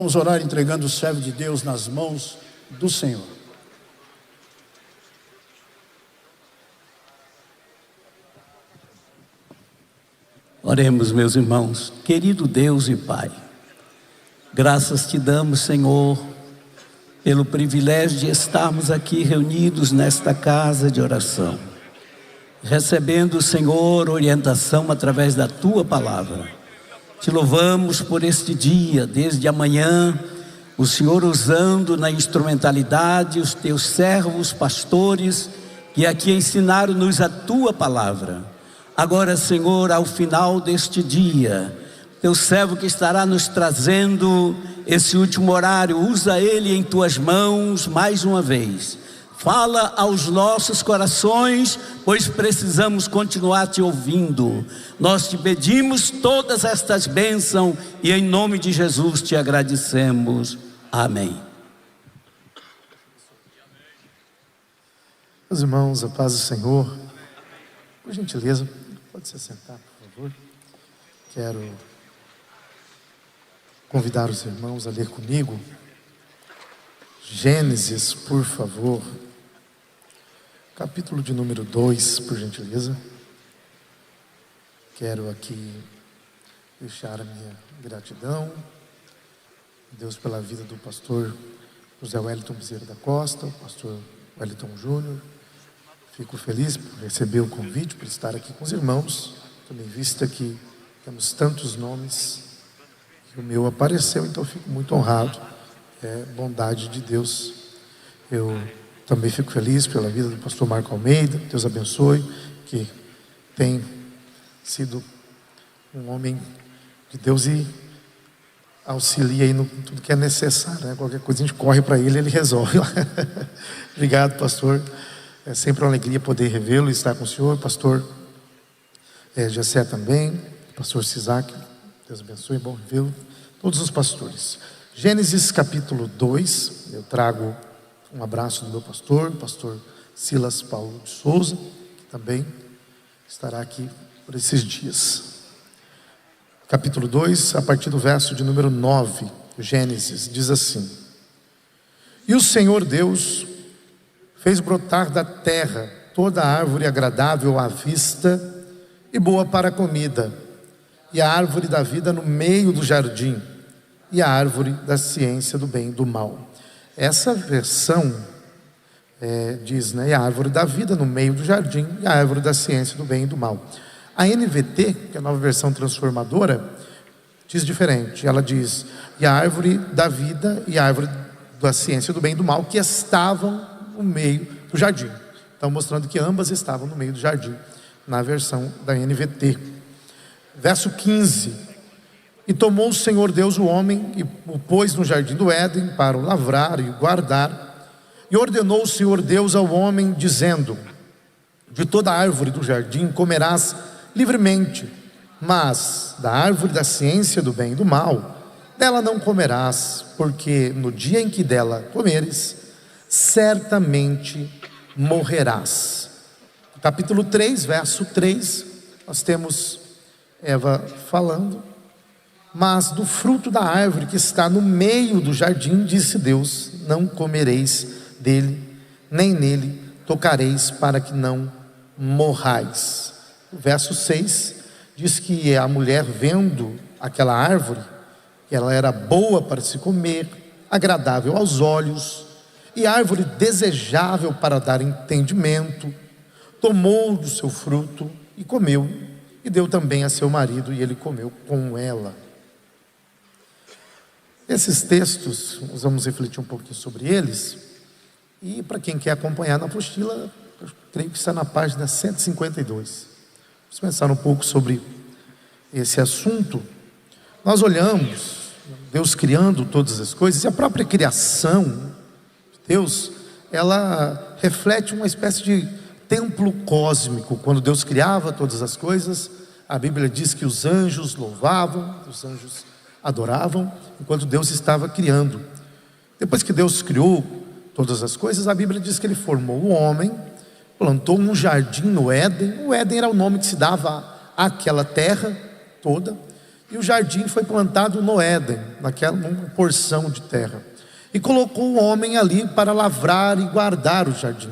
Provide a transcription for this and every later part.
Vamos orar entregando o servo de Deus nas mãos do Senhor. Oremos, meus irmãos. Querido Deus e Pai, graças te damos, Senhor, pelo privilégio de estarmos aqui reunidos nesta casa de oração, recebendo, Senhor, orientação através da Tua Palavra. Te louvamos por este dia, desde amanhã, o Senhor usando na instrumentalidade os Teus servos, pastores, que aqui ensinaram-nos a Tua Palavra. Agora, Senhor, ao final deste dia, Teu servo que estará nos trazendo esse último horário, usa ele em Tuas mãos mais uma vez. Fala aos nossos corações, pois precisamos continuar Te ouvindo. Nós Te pedimos todas estas bênçãos e em nome de Jesus Te agradecemos. Amém. Meus irmãos, a paz do Senhor. Por gentileza, pode se sentar, por favor. Quero convidar os irmãos a ler comigo Gênesis, por favor. Capítulo de número 2, por gentileza. Quero aqui deixar a minha gratidão a Deus pela vida do pastor José Wellington Bezerra da Costa, o pastor Wellington Júnior. Fico feliz por receber o convite, por estar aqui com os irmãos. Também vista que temos tantos nomes, e o meu apareceu, então fico muito honrado. É bondade de Deus. Eu também fico feliz pela vida do pastor Marco Almeida. Deus abençoe, que tem sido um homem de Deus e auxilia aí no tudo que é necessário, né? Qualquer coisa a gente corre para ele, ele resolve. Obrigado, pastor. É sempre uma alegria poder revê-lo e estar com o senhor. Pastor Jessé também, pastor Sisac, Deus abençoe, bom revê-lo. Todos os pastores. Gênesis capítulo 2, eu trago um abraço do meu pastor Silas Paulo de Souza, que também estará aqui por esses dias. Capítulo 2, a partir do verso de número 9, Gênesis, diz assim: E o Senhor Deus fez brotar da terra toda árvore agradável à vista e boa para a comida, e a árvore da vida no meio do jardim, e a árvore da ciência do bem e do mal. Essa versão diz, né, e a árvore da vida no meio do jardim, e a árvore da ciência do bem e do mal. A NVT, que é a nova versão transformadora, diz diferente. Ela diz, e a árvore da vida e a árvore da ciência do bem e do mal, que estavam no meio do jardim. Então mostrando que ambas estavam no meio do jardim, na versão da NVT. Verso 15: E tomou o Senhor Deus o homem e o pôs no jardim do Éden para o lavrar e o guardar. E ordenou o Senhor Deus ao homem, dizendo: De toda árvore do jardim comerás livremente, mas da árvore da ciência do bem e do mal, dela não comerás, porque no dia em que dela comeres, certamente morrerás. Capítulo 3, verso 3, nós temos Eva falando: Mas do fruto da árvore que está no meio do jardim, disse Deus, não comereis dele, nem nele tocareis, para que não morrais. O verso 6 diz que a mulher, vendo aquela árvore, que ela era boa para se comer, agradável aos olhos, e árvore desejável para dar entendimento, tomou do seu fruto e comeu, e deu também a seu marido, e ele comeu com ela. Esses textos, nós vamos refletir um pouquinho sobre eles, e para quem quer acompanhar na apostila, eu creio que está na página 152. Vamos pensar um pouco sobre esse assunto. Nós olhamos Deus criando todas as coisas, e a própria criação de Deus, ela reflete uma espécie de templo cósmico. Quando Deus criava todas as coisas, a Bíblia diz que os anjos louvavam, os anjos adoravam, enquanto Deus estava criando. Depois que Deus criou todas as coisas, a Bíblia diz que Ele formou o homem, plantou um jardim no Éden. O Éden era o nome que se dava àquela terra toda, e o jardim foi plantado no Éden, numa porção de terra, e colocou o homem ali para lavrar e guardar o jardim.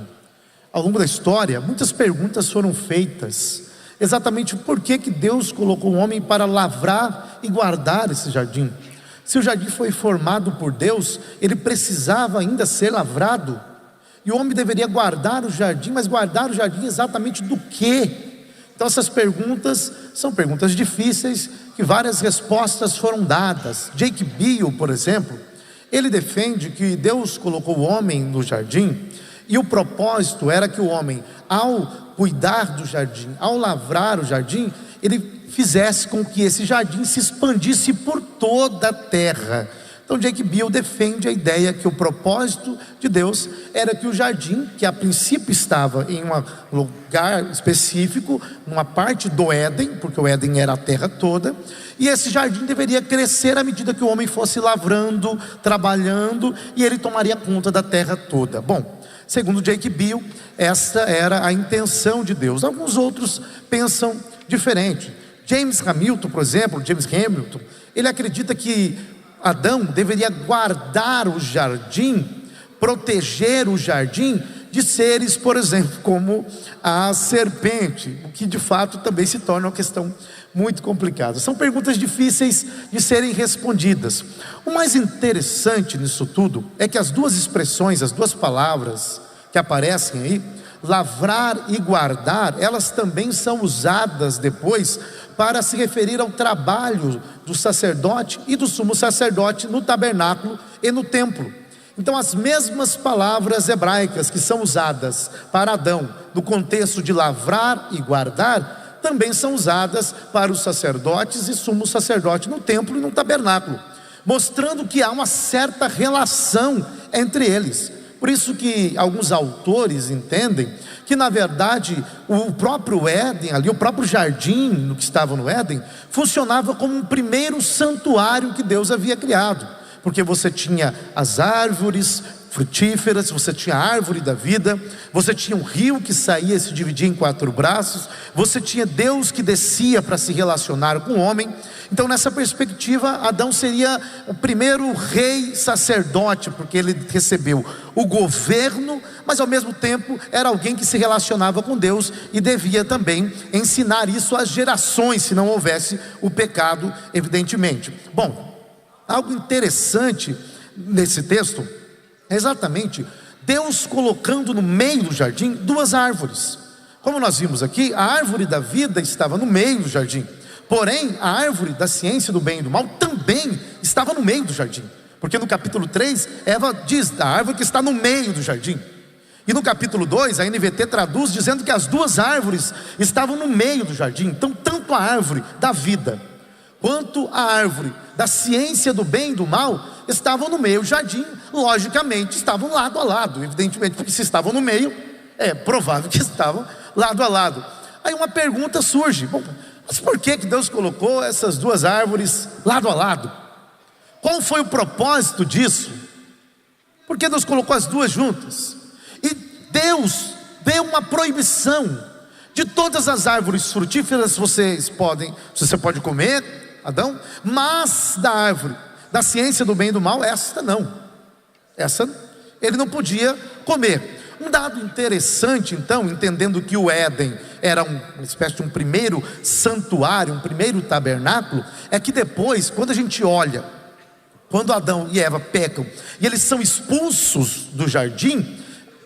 Ao longo da história, muitas perguntas foram feitas, exatamente por que Deus colocou o homem para lavrar e guardar esse jardim. Se o jardim foi formado por Deus, ele precisava ainda ser lavrado, e o homem deveria guardar o jardim, mas guardar o jardim exatamente do quê? Então essas perguntas são perguntas difíceis, que várias respostas foram dadas. Jake Biel, por exemplo, ele defende que Deus colocou o homem no jardim, e o propósito era que o homem, ao cuidar do jardim, ao lavrar o jardim, ele fizesse com que esse jardim se expandisse por toda a terra. Então Jake Biel defende a ideia que o propósito de Deus era que o jardim, que a princípio estava em um lugar específico, numa parte do Éden, porque o Éden era a terra toda, e esse jardim deveria crescer à medida que o homem fosse lavrando, trabalhando, e ele tomaria conta da terra toda. Bom, segundo Jake Biel, esta era a intenção de Deus. Alguns outros pensam diferente. James Hamilton, por exemplo, ele acredita que Adão deveria guardar o jardim, proteger o jardim de seres, por exemplo, como a serpente, o que de fato também se torna uma questão muito complicada. São perguntas difíceis de serem respondidas. O mais interessante nisso tudo é que as duas expressões, as duas palavras que aparecem aí, lavrar e guardar, elas também são usadas depois para se referir ao trabalho do sacerdote e do sumo sacerdote no tabernáculo e no templo. Então as mesmas palavras hebraicas que são usadas para Adão no contexto de lavrar e guardar, também são usadas para os sacerdotes e sumo sacerdote no templo e no tabernáculo, mostrando que há uma certa relação entre eles. Por isso que alguns autores entendem que na verdade o próprio Éden ali, o próprio jardim no que estava no Éden, funcionava como um primeiro santuário que Deus havia criado, porque você tinha as árvores frutíferas, você tinha a árvore da vida, você tinha um rio que saía e se dividia em 4 braços, você tinha Deus que descia para se relacionar com o homem. Então nessa perspectiva, Adão seria o primeiro rei sacerdote, porque ele recebeu o governo, mas ao mesmo tempo era alguém que se relacionava com Deus e devia também ensinar isso às gerações, se não houvesse o pecado, evidentemente. Bom, algo interessante nesse texto é exatamente Deus colocando no meio do jardim 2 árvores. Como nós vimos aqui, a árvore da vida estava no meio do jardim, porém a árvore da ciência do bem e do mal também estava no meio do jardim, porque no capítulo 3 Eva diz a árvore que está no meio do jardim, e no capítulo 2 a NVT traduz dizendo que as 2 árvores estavam no meio do jardim. Então tanto a árvore da vida quanto a árvore da ciência do bem e do mal estavam no meio do jardim. Logicamente estavam lado a lado, evidentemente, porque se estavam no meio, é provável que estavam lado a lado. Aí uma pergunta surge: bom, mas por que Deus colocou essas 2 árvores lado a lado? Qual foi o propósito disso? Por que Deus colocou as 2 juntas? E Deus deu uma proibição de todas as árvores frutíferas. Você pode comer, Adão, mas da árvore da ciência do bem e do mal, esta não. Essa ele não podia comer. Um dado interessante, então, entendendo que o Éden era uma espécie de um primeiro santuário, um primeiro tabernáculo, é que depois, quando a gente olha, quando Adão e Eva pecam e eles são expulsos do jardim,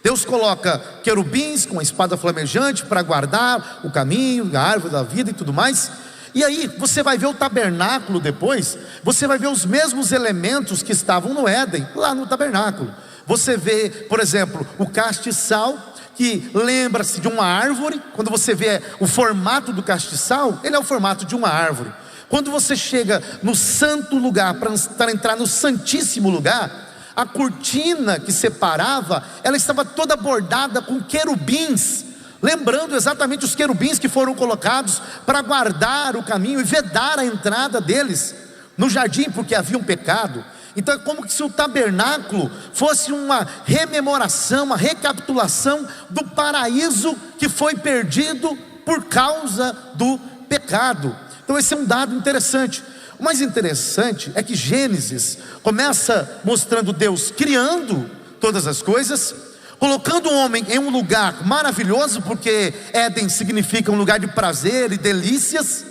Deus coloca querubins com a espada flamejante para guardar o caminho, a árvore da vida e tudo mais. E aí você vai ver o tabernáculo depois, você vai ver os mesmos elementos que estavam no Éden, lá no tabernáculo. Você vê, por exemplo, o castiçal, que lembra-se de uma árvore. Quando você vê o formato do castiçal, ele é o formato de uma árvore. Quando você chega no santo lugar, para entrar no santíssimo lugar, a cortina que separava, ela estava toda bordada com querubins, lembrando exatamente os querubins que foram colocados para guardar o caminho e vedar a entrada deles no jardim, porque havia um pecado. Então é como se o tabernáculo fosse uma rememoração, uma recapitulação do paraíso que foi perdido por causa do pecado. Então esse é um dado interessante. O mais interessante é que Gênesis começa mostrando Deus criando todas as coisas, colocando o homem em um lugar maravilhoso, porque Éden significa um lugar de prazer e delícias.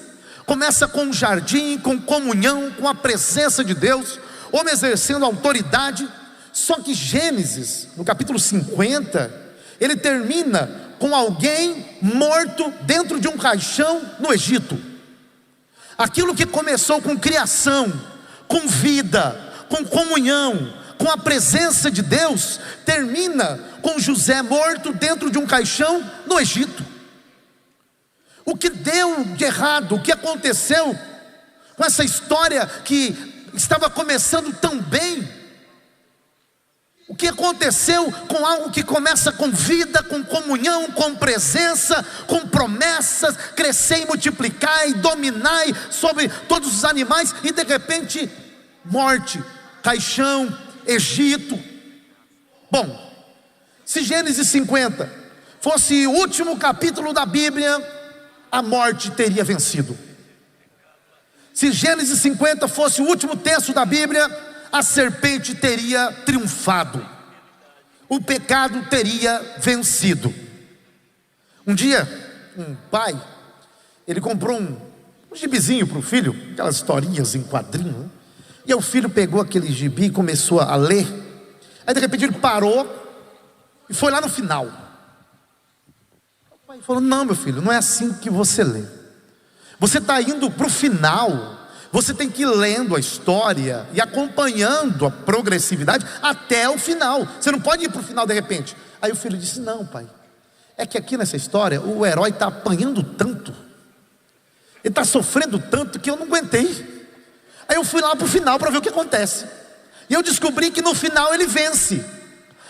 Começa com um jardim, com comunhão, com a presença de Deus, homem exercendo autoridade. Só que Gênesis, no capítulo 50, ele termina com alguém morto dentro de um caixão no Egito. Aquilo que começou com criação, com vida, com comunhão, com a presença de Deus, termina com José morto dentro de um caixão no Egito. O que deu de errado, o que aconteceu com essa história que estava começando tão bem? O que aconteceu com algo que começa com vida, com comunhão, com presença, com promessas, crescer e multiplicar e dominar sobre todos os animais, e de repente, morte, caixão, Egito. Bom, se Gênesis 50 fosse o último capítulo da Bíblia, a morte teria vencido. Se Gênesis 50 fosse o último texto da Bíblia, a serpente teria triunfado, o pecado teria vencido. Um dia, um pai, ele comprou um gibizinho para o filho, aquelas historinhas em quadrinho, né? E o filho pegou aquele gibi e começou a ler. Aí de repente ele parou e foi lá no final. O pai falou: não, meu filho, não é assim que você lê. Você está indo para o final. Você tem que ir lendo a história e acompanhando a progressividade até o final. Você não pode ir para o final de repente. Aí o filho disse: não, pai, é que aqui nessa história o herói está apanhando tanto, ele está sofrendo tanto, que eu não aguentei. Aí eu fui lá para o final para ver o que acontece, e eu descobri que no final ele vence.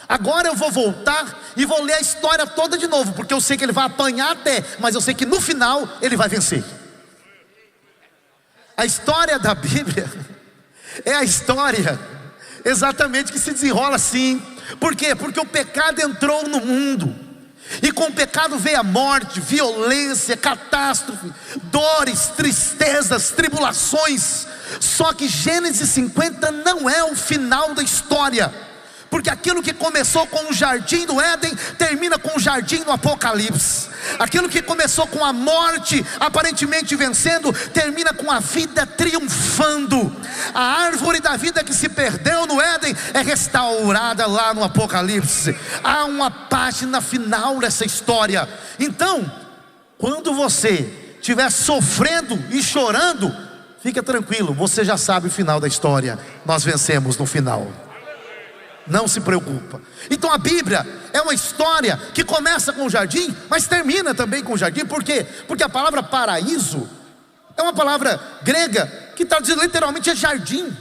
Agora eu vou voltar e vou ler a história toda de novo, porque eu sei que ele vai apanhar até, mas eu sei que no final ele vai vencer. A história da Bíblia é a história exatamente que se desenrola assim. Por quê? Porque o pecado entrou no mundo, e com o pecado veio a morte, violência, catástrofe, dores, tristezas, tribulações. Só que Gênesis 50 não é o final da história, porque aquilo que começou com o jardim do Éden termina com o jardim do Apocalipse. Aquilo que começou com a morte aparentemente vencendo, termina com a vida triunfando. A árvore da vida que se perdeu no Éden é restaurada lá no Apocalipse. Há uma página final dessa história. Então, quando você estiver sofrendo e chorando, fica tranquilo, você já sabe o final da história. Nós vencemos no final. Não se preocupa. Então a Bíblia é uma história que começa com o jardim, mas termina também com o jardim. Por quê? Porque a palavra paraíso é uma palavra grega que traduz literalmente é jardim.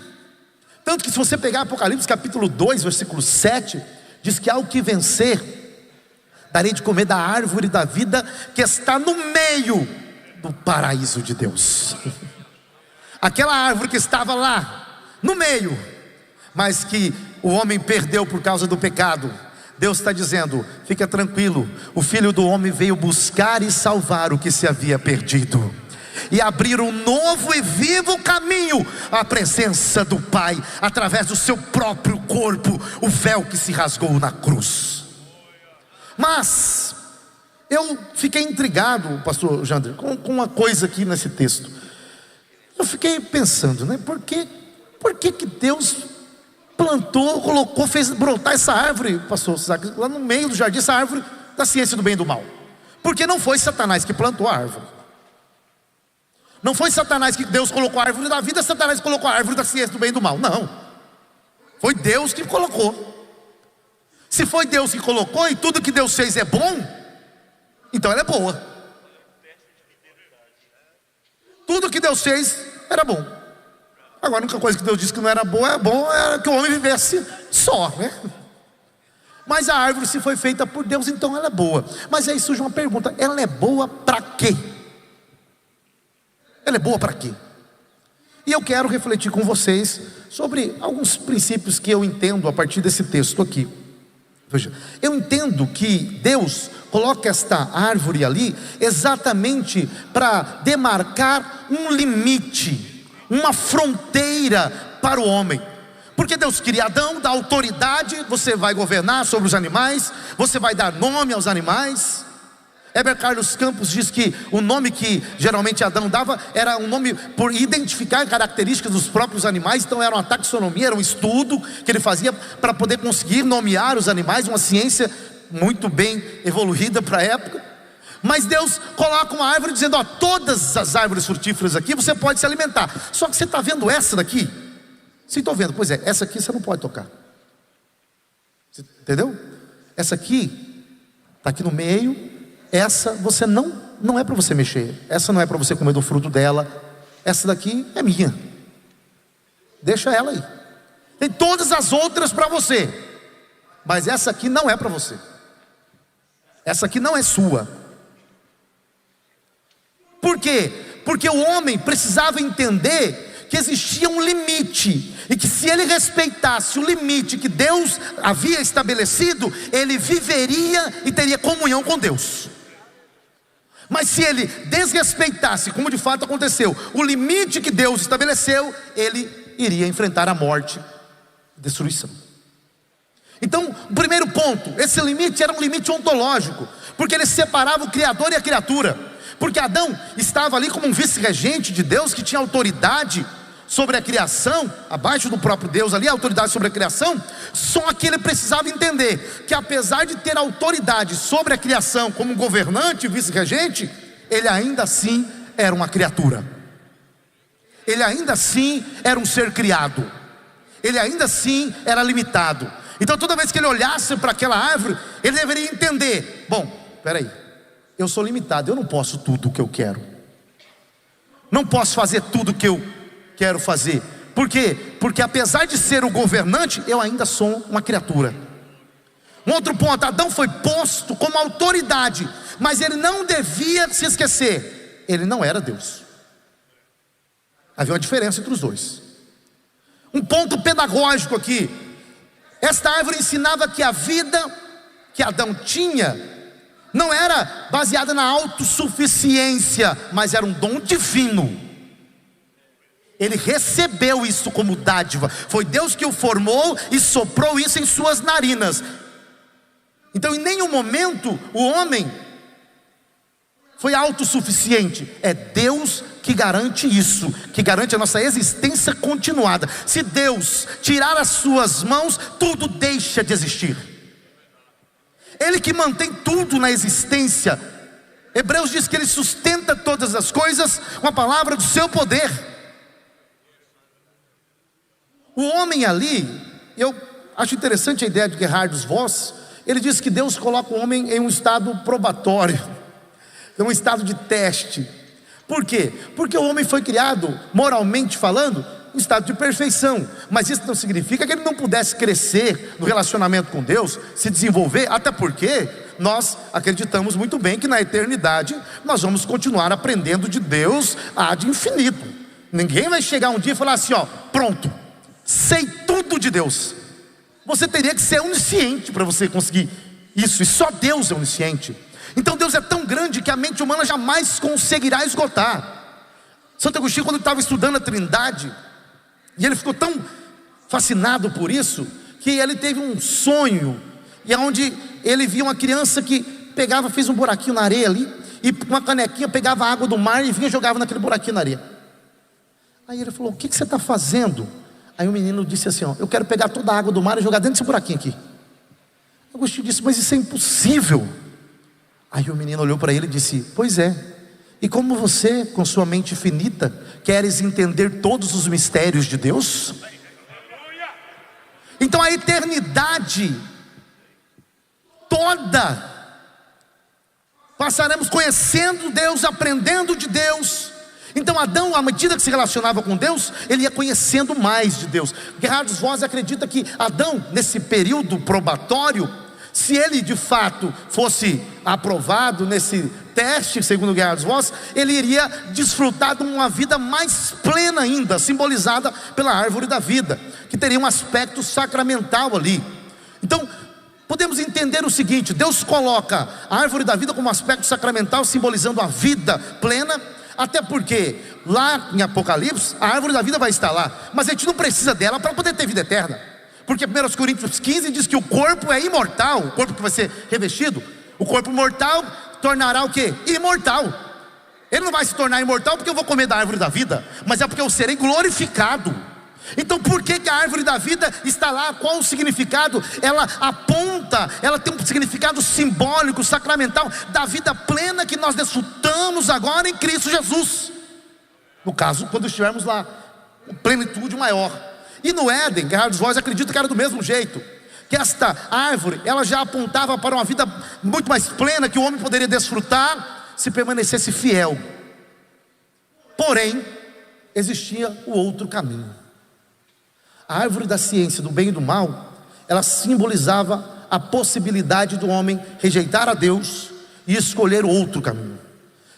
Tanto que se você pegar Apocalipse capítulo 2, versículo 7, diz que ao que vencer, darei de comer da árvore da vida que está no meio do paraíso de Deus. Aquela árvore que estava lá no meio, mas que o homem perdeu por causa do pecado. Deus está dizendo: fica tranquilo, o Filho do Homem veio buscar e salvar o que se havia perdido, e abrir um novo e vivo caminho à presença do Pai, através do seu próprio corpo, o véu que se rasgou na cruz. Mas eu fiquei intrigado, pastor Jander, com uma coisa aqui nesse texto. Eu fiquei pensando, né? Por que Deus plantou, colocou, fez brotar essa árvore, pastor Isaac, lá no meio do jardim, essa árvore da ciência do bem e do mal? Porque não foi Satanás que plantou a árvore. Não foi Satanás que Deus colocou a árvore da vida, Satanás colocou a árvore da ciência do bem e do mal. Não, foi Deus que colocou. Se foi Deus que colocou e tudo que Deus fez é bom, então ela é boa. Tudo que Deus fez era bom. Agora a única coisa que Deus disse que não era boa, era que o homem vivesse só, né? Mas a árvore, se foi feita por Deus, então ela é boa. Mas aí surge uma pergunta: ela é boa para quê? Ela é boa para quê? E eu quero refletir com vocês sobre alguns princípios que eu entendo a partir desse texto aqui. Veja, eu entendo que Deus coloca esta árvore ali exatamente para demarcar um limite, uma fronteira para o homem. Porque Deus queria Adão, dá autoridade, você vai governar sobre os animais, você vai dar nome aos animais. Heber Carlos Campos diz que o nome que geralmente Adão dava era um nome por identificar características dos próprios animais. Então era uma taxonomia, era um estudo que ele fazia para poder conseguir nomear os animais, uma ciência muito bem evoluída para a época. Mas Deus coloca uma árvore dizendo: ó, todas as árvores frutíferas aqui você pode se alimentar. Só que você está vendo essa daqui? Sim, estou vendo. Pois é, essa aqui você não pode tocar. Você entendeu? Essa aqui está aqui no meio. Essa você não é para você mexer. Essa não é para você comer do fruto dela. Essa daqui é minha. Deixa ela aí. Tem todas as outras para você, mas essa aqui não é para você. Essa aqui não é sua. Por quê? Porque o homem precisava entender que existia um limite, e que se ele respeitasse o limite que Deus havia estabelecido, ele viveria e teria comunhão com Deus. Mas se ele desrespeitasse, como de fato aconteceu, o limite que Deus estabeleceu, ele iria enfrentar a morte, a destruição. Então, o primeiro ponto, esse limite era um limite ontológico, porque ele separava o Criador e a criatura. Porque Adão estava ali como um vice-regente de Deus, que tinha autoridade sobre a criação, abaixo do próprio Deus ali, a autoridade sobre a criação. Só que ele precisava entender que apesar de ter autoridade sobre a criação como governante e vice-regente, ele ainda assim era uma criatura. Ele ainda assim era um ser criado. Ele ainda assim era limitado. Então toda vez que ele olhasse para aquela árvore, ele deveria entender: bom, peraí, eu sou limitado, eu não posso tudo o que eu quero. Não posso fazer tudo o que eu quero fazer. Por quê? Porque apesar de ser o governante, eu ainda sou uma criatura. Um outro ponto, Adão foi posto como autoridade, mas ele não devia se esquecer: ele não era Deus. Havia uma diferença entre os dois. Um ponto pedagógico aqui: esta árvore ensinava que a vida que Adão tinha não era baseada na autossuficiência, mas era um dom divino. Ele recebeu isso como dádiva. Foi Deus que o formou e soprou isso em suas narinas. Então em nenhum momento o homem foi autossuficiente. É Deus que garante isso, que garante a nossa existência continuada. Se Deus tirar as suas mãos, tudo deixa de existir. Ele que mantém tudo na existência. Hebreus diz que Ele sustenta todas as coisas com a palavra do seu poder. O homem ali, eu acho interessante a ideia de Gerhard Voss. Ele diz que Deus coloca o homem em um estado probatório, em um estado de teste. Por quê? Porque o homem foi criado, moralmente falando, em estado de perfeição. Mas isso não significa que ele não pudesse crescer no relacionamento com Deus, se desenvolver, até porque nós acreditamos muito bem que na eternidade nós vamos continuar aprendendo de Deus ad infinito. Ninguém vai chegar um dia e falar assim: ó, pronto, sei tudo de Deus. Você teria que ser onisciente para você conseguir isso, e só Deus é onisciente. Então Deus é tão grande que a mente humana jamais conseguirá esgotar. Santo Agostinho, quando estava estudando a Trindade, e ele ficou tão fascinado por isso, que ele teve um sonho, e onde ele via uma criança que pegava, fez um buraquinho na areia ali, e com uma canequinha pegava a água do mar e vinha e jogava naquele buraquinho na areia. Aí ele falou: o que você está fazendo? Aí o menino disse assim: ó, eu quero pegar toda a água do mar e jogar dentro desse buraquinho aqui. Agostinho disse: mas isso é impossível. Aí o menino olhou para ele e disse: pois é. E como você, com sua mente finita, queres entender todos os mistérios de Deus? Então a eternidade toda passaremos conhecendo Deus, aprendendo de Deus. Então Adão, à medida que se relacionava com Deus, ele ia conhecendo mais de Deus. Gerhard Voss acredita que Adão, nesse período probatório, se ele de fato fosse aprovado nesse teste, segundo Gerhard Voss, ele iria desfrutar de uma vida mais plena ainda, simbolizada pela árvore da vida, que teria um aspecto sacramental ali. Então podemos entender o seguinte: Deus coloca a árvore da vida como um aspecto sacramental, simbolizando a vida plena, Até porque lá em Apocalipse a árvore da vida vai estar lá, mas a gente não precisa dela para poder ter vida eterna. Porque 1 Coríntios 15 diz que o corpo é imortal. O corpo que vai ser revestido, o corpo mortal tornará o quê? Imortal. Ele não vai se tornar imortal porque eu vou comer da árvore da vida, mas é porque eu serei glorificado. Então por que a árvore da vida está lá? Qual o significado? Ela aponta, ela tem um significado simbólico, sacramental, da vida plena que nós desfrutamos agora em Cristo Jesus. No caso, quando estivermos lá, plenitude maior. E no Éden, Gerhard Voss acredita que era do mesmo jeito, que esta árvore, ela já apontava para uma vida muito mais plena, que o homem poderia desfrutar se permanecesse fiel. Porém, existia o outro caminho. A árvore da ciência do bem e do mal, ela simbolizava a possibilidade do homem rejeitar a Deus e escolher outro caminho.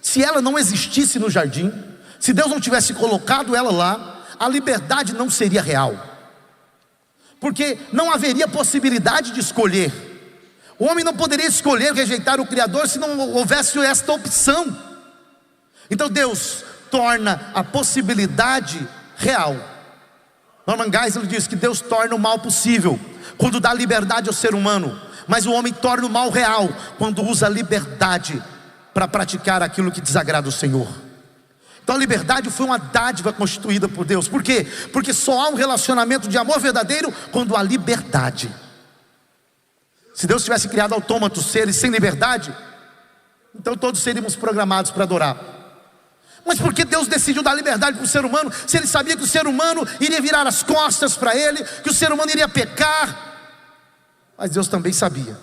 Se ela não existisse no jardim, se Deus não tivesse colocado ela lá, a liberdade não seria real, porque não haveria possibilidade de escolher. O homem não poderia escolher rejeitar o Criador se não houvesse esta opção. Então Deus torna a possibilidade real. Norman Geisler diz que Deus torna o mal possível quando dá liberdade ao ser humano, mas o homem torna o mal real quando usa a liberdade para praticar aquilo que desagrada o Senhor. Então a liberdade foi uma dádiva constituída por Deus. Por quê? Porque só há um relacionamento de amor verdadeiro quando há liberdade. Se Deus tivesse criado autômatos, seres sem liberdade, então todos seríamos programados para adorar. Mas por que Deus decidiu dar liberdade para o ser humano, se Ele sabia que o ser humano iria virar as costas para Ele, que o ser humano iria pecar? Mas Deus também sabia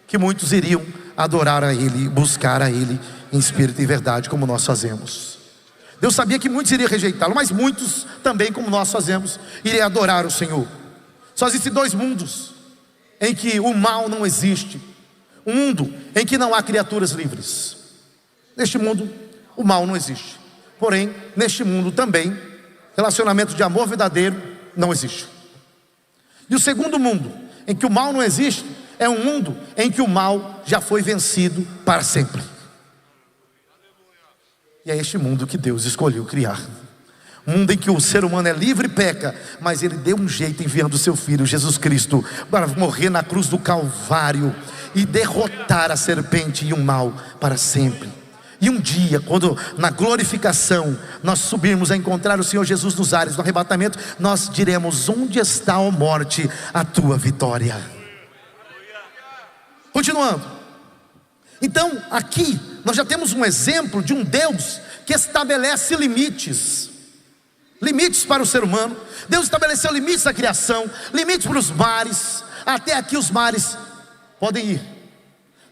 que muitos iriam adorar a Ele, buscar a Ele em espírito e verdade, como nós fazemos. Deus sabia que muitos iriam rejeitá-lo, mas muitos também, como nós fazemos, iriam adorar o Senhor. Só existem dois mundos em que o mal não existe. Um mundo em que não há criaturas livres. Neste mundo o mal não existe. Porém, neste mundo também, relacionamento de amor verdadeiro não existe. E o segundo mundo, em que o mal não existe, é um mundo em que o mal já foi vencido para sempre. E é este mundo que Deus escolheu criar. Um mundo em que o ser humano é livre e peca, mas Ele deu um jeito enviando o seu Filho Jesus Cristo para morrer na cruz do Calvário e derrotar a serpente e o mal para sempre. E um dia, quando na glorificação nós subirmos a encontrar o Senhor Jesus nos ares do arrebatamento, nós diremos: onde está, ó morte, a tua vitória? Continuando. Então aqui nós já temos um exemplo de um Deus que estabelece limites. Limites para o ser humano. Deus estabeleceu limites à criação, limites para os mares. Até aqui os mares podem ir.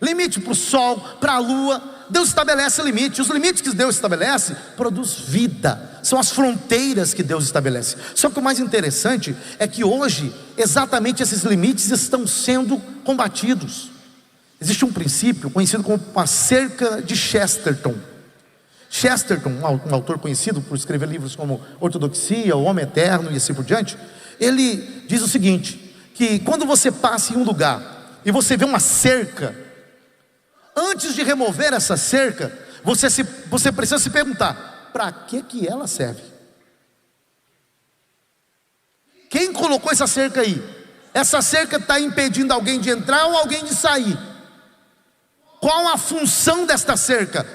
Limite para o sol, para a lua. Deus estabelece limites. Os limites que Deus estabelece produz vida. São as fronteiras que Deus estabelece. Só que o mais interessante é que hoje exatamente esses limites estão sendo combatidos. Existe um princípio conhecido como a cerca de Chesterton. Chesterton, um autor conhecido por escrever livros como Ortodoxia, O Homem Eterno e assim por diante, ele diz o seguinte: que quando você passa em um lugar e você vê uma cerca, antes de remover essa cerca, você precisa se perguntar: para que ela serve? Quem colocou essa cerca aí? Essa cerca está impedindo alguém de entrar ou alguém de sair? Qual a função desta cerca?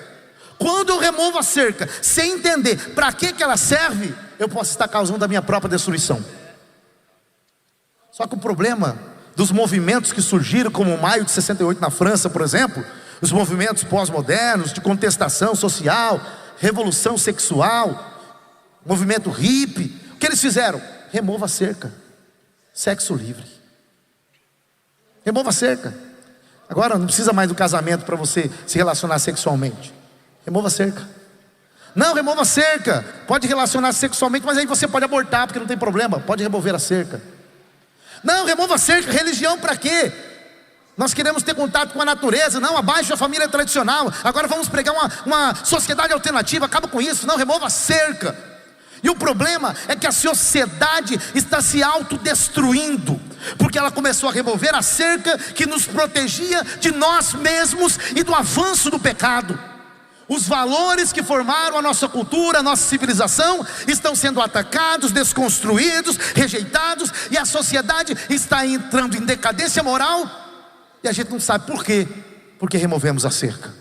Quando eu removo a cerca sem entender para que ela serve, eu posso estar causando a minha própria destruição. Só que o problema dos movimentos que surgiram, como o Maio de 68 na França, por exemplo, os movimentos pós-modernos de contestação social, revolução sexual, movimento hippie, o que eles fizeram? Remova a cerca. Sexo livre. Remova a cerca. Agora não precisa mais do casamento para você se relacionar sexualmente. Remova a cerca. Não, remova a cerca. Pode relacionar sexualmente, mas aí você pode abortar, porque não tem problema. Pode remover a cerca. Não, remova a cerca. Religião para quê? Nós queremos ter contato com a natureza. Não, abaixo a família tradicional. Agora vamos pregar uma sociedade alternativa. Acaba com isso. Não, remova a cerca. E o problema é que a sociedade está se autodestruindo, porque ela começou a remover a cerca que nos protegia de nós mesmos e do avanço do pecado. Os valores que formaram a nossa cultura, a nossa civilização, estão sendo atacados, desconstruídos, rejeitados, e a sociedade está entrando em decadência moral, e a gente não sabe por quê, porque removemos a cerca.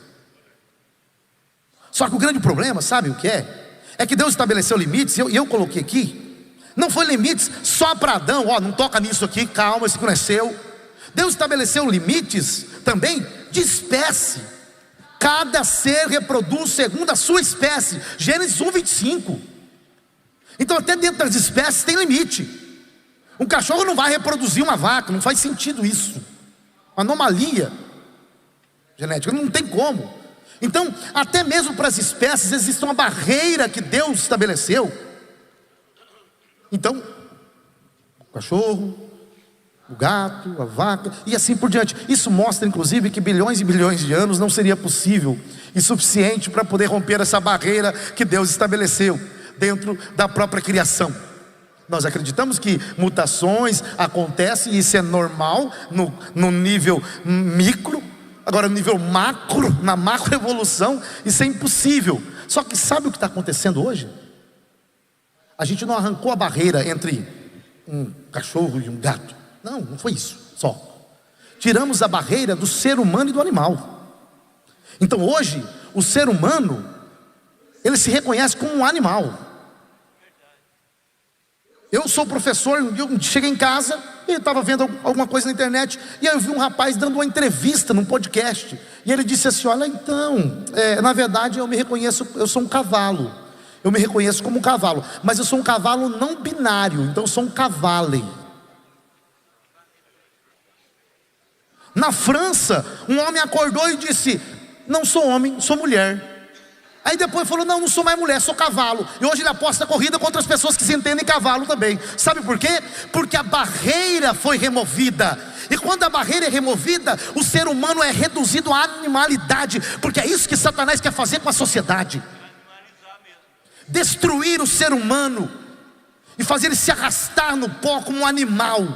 Só que o grande problema, sabe o que é? É que Deus estabeleceu limites, e eu coloquei aqui, não foi limites só para Adão, não toca nisso aqui, calma, isso não é seu. Deus estabeleceu limites também de espécie. Cada ser reproduz segundo a sua espécie. Gênesis 1:25. Então até dentro das espécies tem limite. Um cachorro não vai reproduzir uma vaca, não faz sentido isso. Anomalia genética, não tem como. Então até mesmo para as espécies existe uma barreira que Deus estabeleceu. Então o cachorro, o gato, a vaca e assim por diante. Isso mostra inclusive que bilhões e bilhões de anos não seria possível e suficiente para poder romper essa barreira que Deus estabeleceu dentro da própria criação. Nós acreditamos que mutações acontecem, e isso é normal no nível micro. Agora no nível macro, na macroevolução, isso é impossível. Só que sabe o que está acontecendo hoje? A gente não arrancou a barreira entre um cachorro e um gato. Não foi isso só. Tiramos a barreira do ser humano e do animal. Então hoje, o ser humano, ele se reconhece como um animal. Eu sou professor, eu cheguei em casa e estava vendo alguma coisa na internet, e aí eu vi um rapaz dando uma entrevista num podcast, e ele disse assim: olha, então, na verdade eu me reconheço, eu sou um cavalo, eu me reconheço como um cavalo, mas eu sou um cavalo não binário, então eu sou um cavale. Na França, um homem acordou e disse: não sou homem, sou mulher. Aí depois falou: não sou mais mulher, sou cavalo. E hoje ele aposta a corrida contra as pessoas que se entendem cavalo também. Sabe por quê? Porque a barreira foi removida. E quando a barreira é removida, o ser humano é reduzido à animalidade. Porque é isso que Satanás quer fazer com a sociedade. Destruir o ser humano e fazer ele se arrastar no pó como um animal.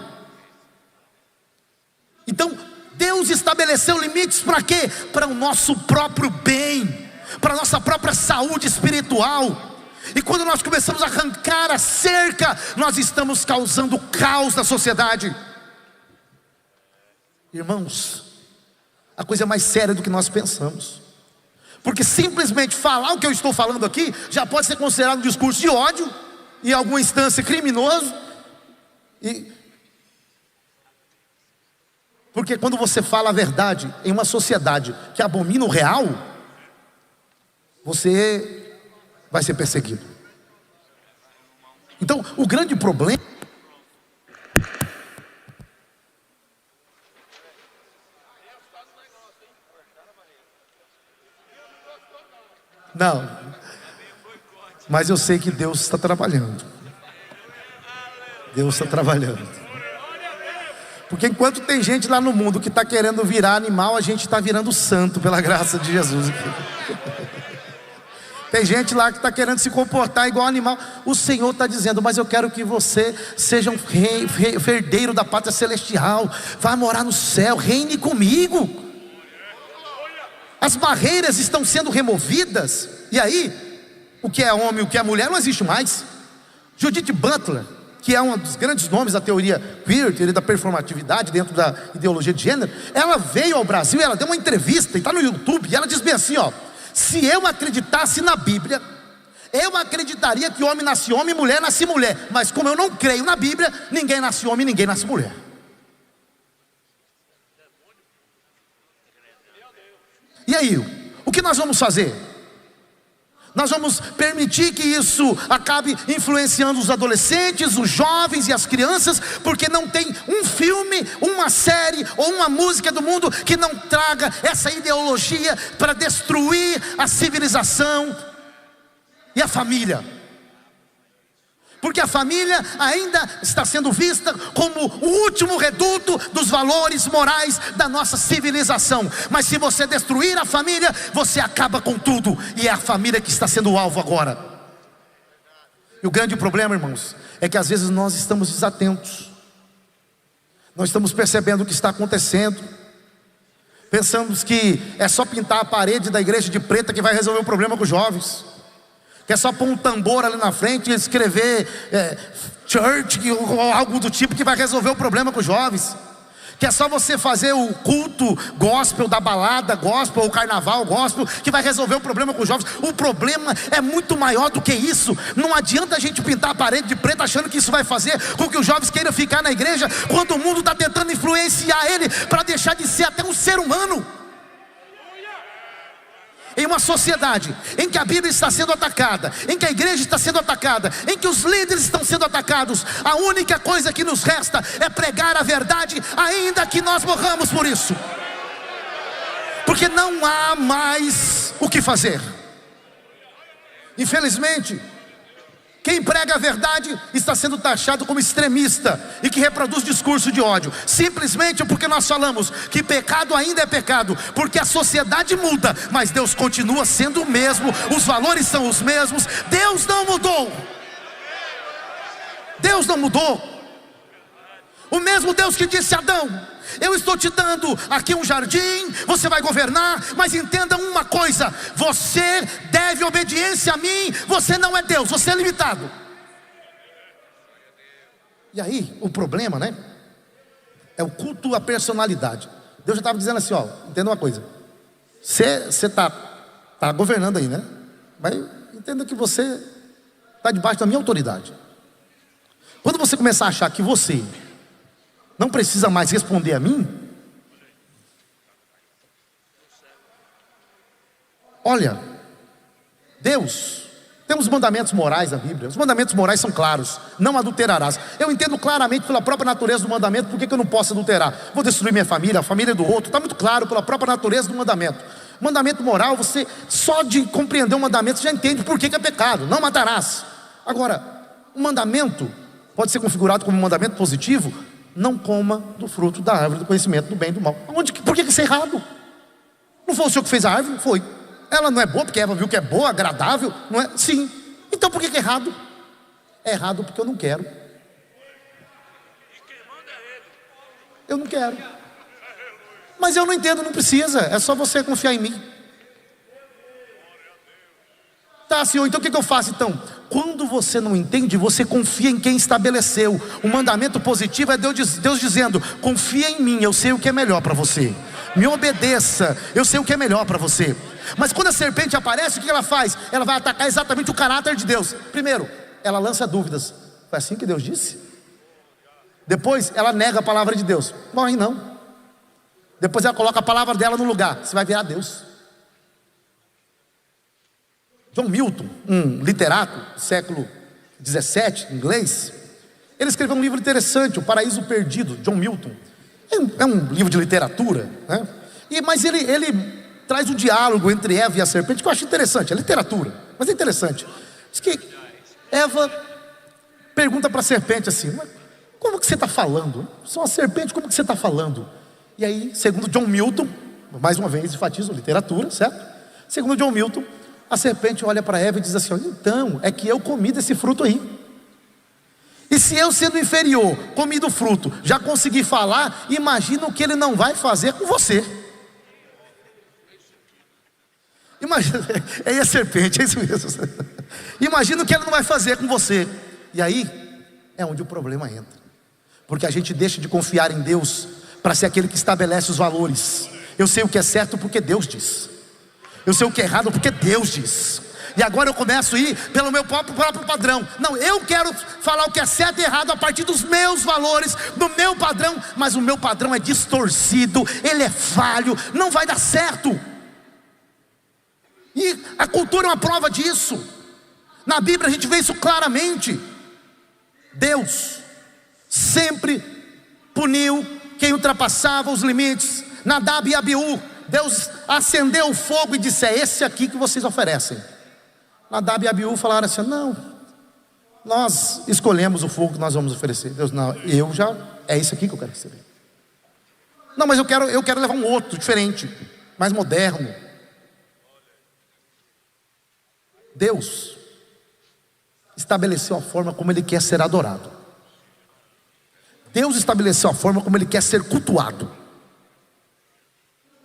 Então Deus estabeleceu limites para quê? Para o nosso próprio bem, para a nossa própria saúde espiritual. E quando nós começamos a arrancar a cerca, nós estamos causando caos na sociedade. Irmãos, a coisa é mais séria do que nós pensamos. Porque simplesmente falar o que eu estou falando aqui já pode ser considerado um discurso de ódio, em alguma instância criminoso. Porque quando você fala a verdade em uma sociedade que abomina o real, você vai ser perseguido. Então o grande problema não, mas eu sei que Deus está trabalhando. Deus está trabalhando. Porque enquanto tem gente lá no mundo que está querendo virar animal, a gente está virando santo pela graça de Jesus. Tem gente lá que está querendo se comportar igual animal. O Senhor está dizendo: mas eu quero que você seja um herdeiro da pátria celestial, vá morar no céu, reine comigo. As barreiras estão sendo removidas, e aí o que é homem, o que é mulher não existe mais. Judith Butler, que é um dos grandes nomes da teoria queer, teoria da performatividade dentro da ideologia de gênero, ela veio ao Brasil e ela deu uma entrevista, e está no YouTube, e ela diz bem assim: se eu acreditasse na Bíblia, eu acreditaria que homem nasce homem e mulher nasce mulher. Mas como eu não creio na Bíblia, ninguém nasce homem e ninguém nasce mulher. E aí, o que nós vamos fazer? Nós vamos permitir que isso acabe influenciando os adolescentes, os jovens e as crianças, porque não tem um filme, uma série ou uma música do mundo que não traga essa ideologia para destruir a civilização e a família. Porque a família ainda está sendo vista como o último reduto dos valores morais da nossa civilização. Mas se você destruir a família, você acaba com tudo. E é a família que está sendo o alvo agora. E o grande problema, irmãos, é que às vezes nós estamos desatentos. Não estamos percebendo o que está acontecendo. Pensamos que é só pintar a parede da igreja de preta que vai resolver o problema com os jovens. Que é só pôr um tambor ali na frente e escrever church ou algo do tipo que vai resolver o problema com os jovens. Que é só você fazer o culto gospel da balada gospel ou carnaval gospel que vai resolver o problema com os jovens. O problema é muito maior do que isso. Não adianta a gente pintar a parede de preto achando que isso vai fazer com que os jovens queiram ficar na igreja, quando o mundo está tentando influenciar ele para deixar de ser até um ser humano. Em uma sociedade em que a Bíblia está sendo atacada, em que a igreja está sendo atacada, em que os líderes estão sendo atacados, a única coisa que nos resta é pregar a verdade, ainda que nós morramos por isso, porque não há mais o que fazer. Infelizmente, quem prega a verdade está sendo taxado como extremista e que reproduz discurso de ódio, simplesmente porque nós falamos que pecado ainda é pecado, porque a sociedade muda, mas Deus continua sendo o mesmo, os valores são os mesmos. Deus não mudou. Deus não mudou. O mesmo Deus que disse a Adão: eu estou te dando aqui um jardim, você vai governar, mas entenda uma coisa: você deve obediência a mim, você não é Deus, você é limitado. E aí, o problema, né? É o culto à personalidade. Deus já estava dizendo assim, ó, entenda uma coisa: você está governando aí, né? Mas entenda que você está debaixo da minha autoridade. Quando você começar a achar que você não precisa mais responder a mim, olha, Deus tem os mandamentos morais da Bíblia. Os mandamentos morais são claros: não adulterarás. Eu entendo claramente pela própria natureza do mandamento por que eu não posso adulterar. Vou destruir minha família, a família do outro. Está muito claro pela própria natureza do mandamento. Mandamento moral, você só de compreender o mandamento já entende por que é pecado. Não matarás. Agora, o mandamento pode ser configurado como um mandamento positivo: não coma do fruto da árvore do conhecimento do bem e do mal. Por que isso é errado? Não foi o Senhor que fez a árvore? Foi. Ela não é boa porque Eva viu que é boa, agradável? Não é? Sim. Então por que é errado? É errado porque eu não quero. Eu não quero. Mas eu não entendo, não precisa. É só você confiar em mim. Tá, Senhor, então o que eu faço então? Quando você não entende, você confia em quem estabeleceu. O mandamento positivo é Deus dizendo: confia em mim, eu sei o que é melhor para você. Me obedeça, eu sei o que é melhor para você. Mas quando a serpente aparece, o que ela faz? Ela vai atacar exatamente o caráter de Deus. Primeiro, ela lança dúvidas: foi assim que Deus disse? Depois, ela nega a palavra de Deus: morre não. Depois ela coloca a palavra dela no lugar: você vai virar Deus. John Milton, um literato do século 17, inglês, ele escreveu um livro interessante, O Paraíso Perdido. John Milton é um livro de literatura, né? Mas ele traz um diálogo entre Eva e a serpente que eu acho interessante. É literatura, mas é interessante. Diz que Eva pergunta para a serpente assim: mas como que você está falando? Sou uma serpente, como que você está falando? E aí, segundo John Milton, mais uma vez enfatizo literatura, certo? Segundo John Milton, a serpente olha para Eva e diz assim: então, é que eu comi desse fruto aí. E se eu, sendo inferior, comi do fruto, já consegui falar, imagina o que ele não vai fazer com você. Imagina, é a serpente, é isso mesmo. Imagina o que ele não vai fazer com você. E aí, é onde o problema entra. Porque a gente deixa de confiar em Deus para ser aquele que estabelece os valores. Eu sei o que é certo porque Deus diz. Eu sei o que é errado porque Deus diz. E agora eu começo a ir pelo meu próprio padrão. Não, eu quero falar o que é certo e errado a partir dos meus valores, do meu padrão. Mas o meu padrão é distorcido, ele é falho, não vai dar certo. E a cultura é uma prova disso. Na Bíblia a gente vê isso claramente. Deus sempre puniu quem ultrapassava os limites. Nadab e Abiú, Deus acendeu o fogo e disse: é esse aqui que vocês oferecem. Nadab e Abiú falaram assim: não, nós escolhemos o fogo que nós vamos oferecer. Deus: não, é esse aqui que eu quero receber. Não, mas eu quero levar um outro, diferente, mais moderno. Deus estabeleceu a forma como Ele quer ser adorado. Deus estabeleceu a forma como Ele quer ser cultuado.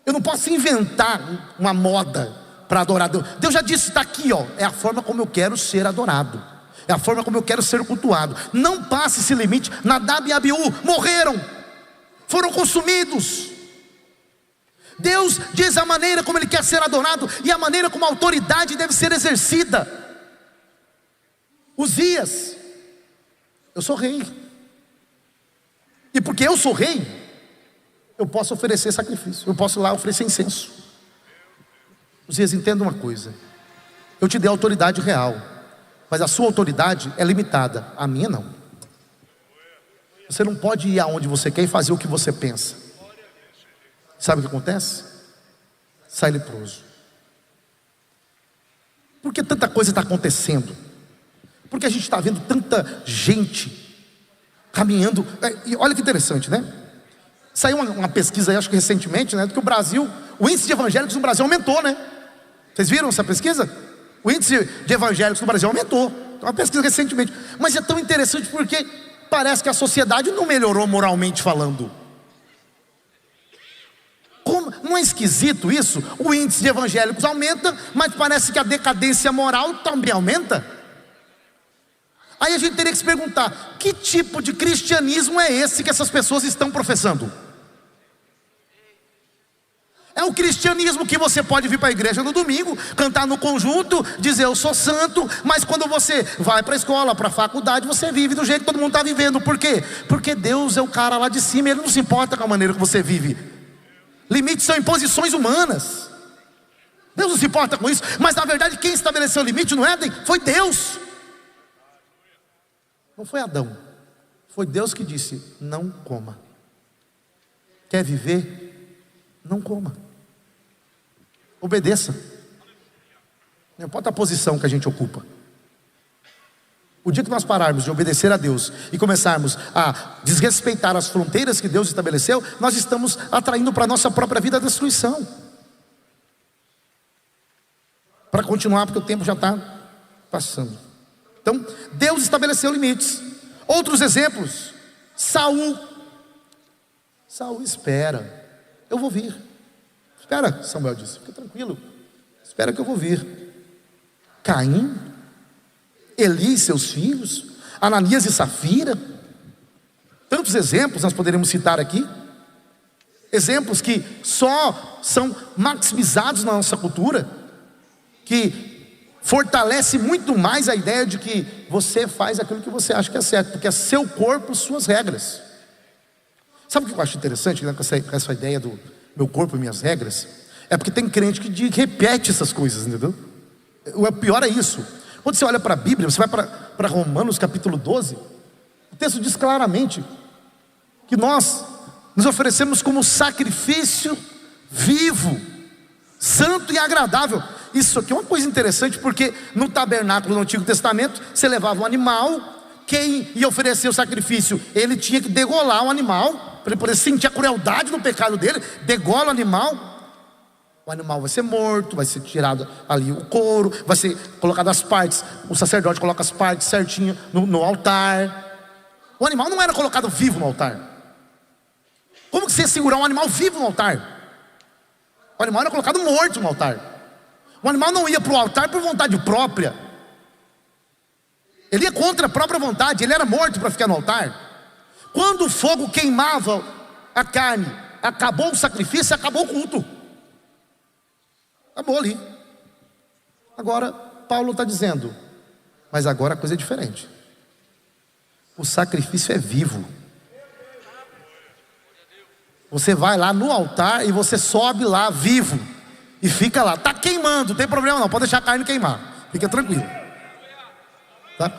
Eu não posso inventar uma moda para adorar Deus. Deus já disse, está aqui, ó, é a forma como eu quero ser adorado, é a forma como eu quero ser cultuado. Não passe esse limite. Nadab e Abiú morreram, foram consumidos. Deus diz a maneira como Ele quer ser adorado e a maneira como a autoridade deve ser exercida. Uzias, eu sou rei, e porque eu sou rei, eu posso oferecer sacrifício, eu posso lá oferecer incenso. Uzias, entenda uma coisa: eu te dei autoridade real, mas a sua autoridade é limitada, a minha não. Você não pode ir aonde você quer e fazer o que você pensa. Sabe o que acontece? Sai leproso. Por que tanta coisa está acontecendo? Porque a gente está vendo tanta gente caminhando. E olha que interessante, né? Saiu uma pesquisa aí, acho que recentemente, né? Que o Brasil, o índice de evangélicos no Brasil aumentou, né? Vocês viram essa pesquisa? O índice de evangélicos no Brasil aumentou. Uma pesquisa recentemente. Mas é tão interessante porque parece que a sociedade não melhorou moralmente falando. Não é esquisito isso? O índice de evangélicos aumenta, mas parece que a decadência moral também aumenta. Aí a gente teria que se perguntar: que tipo de cristianismo é esse que essas pessoas estão professando? É o cristianismo que você pode vir para a igreja no domingo, cantar no conjunto, dizer eu sou santo, mas quando você vai para a escola, para a faculdade, você vive do jeito que todo mundo está vivendo. Por quê? Porque Deus é o cara lá de cima, Ele não se importa com a maneira que você vive. Limites são imposições humanas. Deus não se importa com isso. Mas na verdade quem estabeleceu o limite no Éden foi Deus. Não foi Adão. Foi Deus que disse: não coma. Quer viver? Não coma. Obedeça. Não importa a posição que a gente ocupa. O dia que nós pararmos de obedecer a Deus e começarmos a desrespeitar as fronteiras que Deus estabeleceu, nós estamos atraindo para a nossa própria vida a destruição. Para continuar, porque o tempo já está passando. Então, Deus estabeleceu limites. Outros exemplos: Saul, espera, eu vou vir. Espera, Samuel disse, fica tranquilo, espera que eu vou vir. Caim, Eli e seus filhos, Ananias e Safira. Tantos exemplos nós poderíamos citar aqui. Exemplos que só são maximizados na nossa cultura, que fortalece muito mais a ideia de que você faz aquilo que você acha que é certo, porque é seu corpo, suas regras. Sabe o que eu acho interessante, né, com essa ideia do meu corpo e minhas regras? É porque tem crente que repete essas coisas, entendeu? O pior é isso. Quando você olha para a Bíblia, você vai para Romanos capítulo 12, o texto diz claramente que nós nos oferecemos como sacrifício vivo, santo e agradável. Isso aqui é uma coisa interessante, porque no tabernáculo do Antigo Testamento, você levava um animal, quem ia oferecer o sacrifício, ele tinha que degolar o animal, para ele poder sentir a crueldade do pecado dele. Degola o animal vai ser morto, vai ser tirado ali o couro, vai ser colocado as partes, o sacerdote coloca as partes certinho no altar. O animal não era colocado vivo no altar. Como que você ia segurar um animal vivo no altar? O animal era colocado morto no altar. O animal não ia para o altar por vontade própria, ele ia contra a própria vontade, ele era morto para ficar no altar. Quando o fogo queimava a carne, acabou o sacrifício, acabou o culto. Acabou ali. Agora Paulo está dizendo: mas agora a coisa é diferente. O sacrifício é vivo. Você vai lá no altar e você sobe lá vivo e fica lá, está queimando, não tem problema não, pode deixar a carne queimar, fica tranquilo, tá?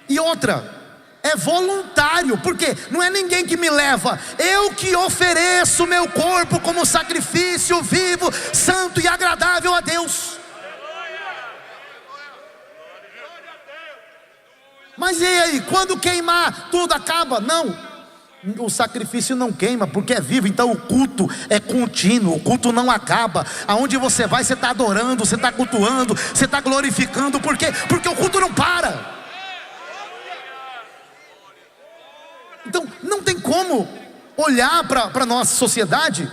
E outra, é voluntário, porque não é ninguém que me leva, eu que ofereço meu corpo como sacrifício vivo, santo e agradável a Deus. Mas e aí, quando queimar, tudo acaba? Não, o sacrifício não queima, porque é vivo. Então o culto é contínuo, o culto não acaba. Aonde você vai, você está adorando, você está cultuando, você está glorificando. Por quê? Porque o culto não para. Então não tem como olhar para a nossa sociedade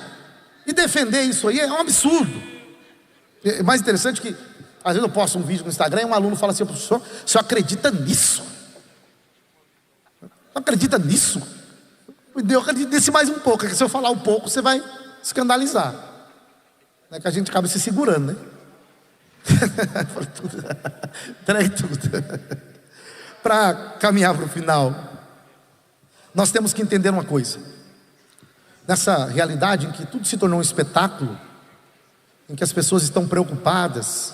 E defender isso aí é um absurdo. É mais interessante que, às vezes eu posto um vídeo no Instagram e um aluno fala assim: professor, o senhor acredita nisso? Não acredita nisso? Eu acredito nesse mais um pouco, que se eu falar um pouco você vai escandalizar. É que a gente acaba se segurando, né? Entregue tudo. Para caminhar para o final, nós temos que entender uma coisa. Nessa realidade em que tudo se tornou um espetáculo, em que as pessoas estão preocupadas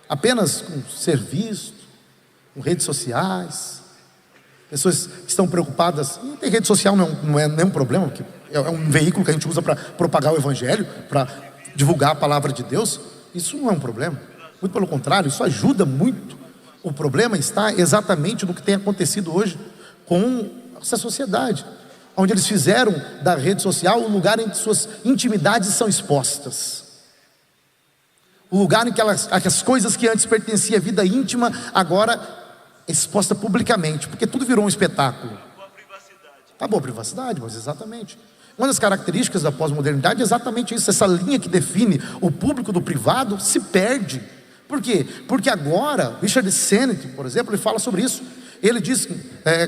apenas com ser visto, com redes sociais, pessoas que estão preocupadas, e ter rede social não é nenhum problema, porque é um veículo que a gente usa para propagar o evangelho, para divulgar a palavra de Deus. Isso não é um problema, muito pelo contrário, isso ajuda muito. O problema está exatamente no que tem acontecido hoje com essa sociedade, onde eles fizeram da rede social o lugar em que suas intimidades são expostas, o lugar em que as coisas que antes pertenciam à vida íntima agora é exposta publicamente, porque tudo virou um espetáculo. Acabou a privacidade, mas exatamente. Uma das características da pós-modernidade é exatamente isso. Essa linha que define o público do privado se perde. Por quê? Porque agora, Richard Sennett, por exemplo, ele fala sobre isso. Ele diz